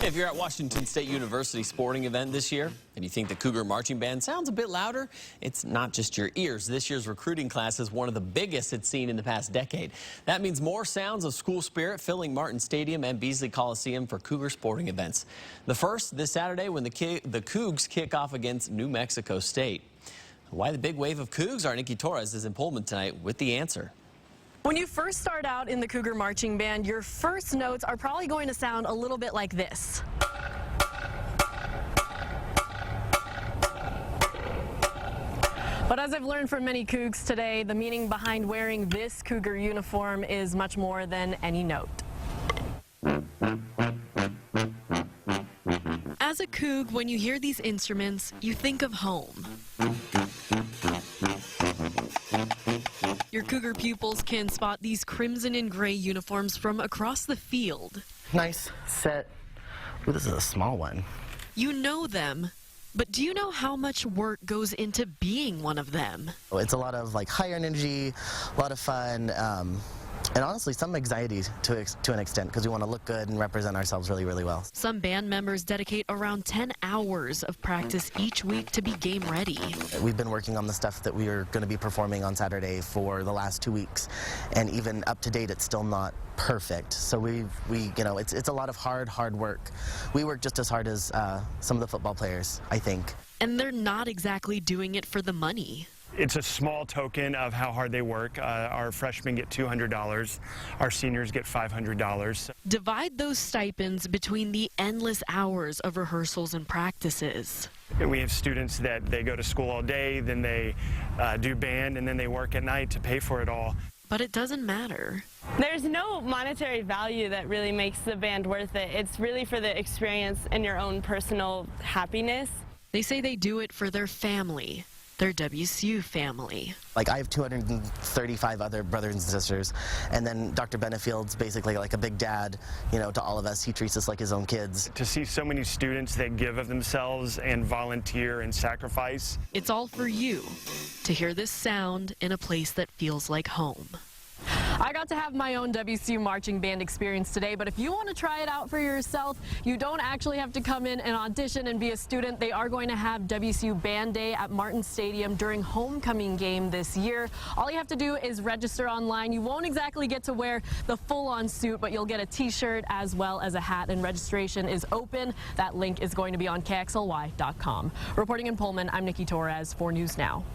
If you're at Washington State University sporting event this year and you think the Cougar Marching Band sounds a bit louder, it's not just your ears. This year's recruiting class is one of the biggest it's seen in the past decade. That means more sounds of school spirit filling Martin Stadium and Beasley Coliseum for Cougar sporting events. The first this Saturday when the Cougs kick off against New Mexico State. Why the big wave of Cougs? Our Nikki Torres is in Pullman tonight with the answer. When you first start out in the Cougar Marching Band, your first notes are probably going to sound a little bit like this. But as I've learned from many Cougs today, the meaning behind wearing this Cougar uniform is much more than any note. As a Coug, when you hear these instruments, you think of home. Your Cougar pupils can spot these crimson and gray uniforms from across the field. Nice set. Ooh, this is a small one. You know them, but do you know how much work goes into being one of them? It's a lot of higher energy, a lot of fun, and honestly some anxiety to an extent because we want to look good and represent ourselves really, really well. Some band members dedicate around 10 hours of practice each week to be game ready. We've been working on the stuff that we are going to be performing on Saturday for the last 2 weeks, and even up to date it's still not perfect. So it's a lot of hard work. We work just as hard as some of the football players, I think. And they're not exactly doing it for the money. It's a small token of how hard they work. Our freshmen get $200. Our seniors get $500. Divide those stipends between the endless hours of rehearsals and practices. We have students that they go to school all day, then they do band, and then they work at night to pay for it all. But it doesn't matter. There's no monetary value that really makes the band worth it. It's really for the experience and your own personal happiness. They say they do it for their family. Their WSU family. I have 235 other brothers and sisters, and then Dr. Benefield's basically like a big dad, to all of us. He treats us like his own kids. To see so many students that give of themselves and volunteer and sacrifice. It's all for you to hear this sound in a place that feels like home. I got to have my own WSU marching band experience today, but if you want to try it out for yourself, you don't actually have to come in and audition and be a student. They are going to have WSU Band Day at Martin Stadium during homecoming game this year. All you have to do is register online. You won't exactly get to wear the full-on suit, but you'll get a t-shirt as well as a hat, and registration is open. That link is going to be on KXLY.com. Reporting in Pullman, I'm Nikki Torres for News Now.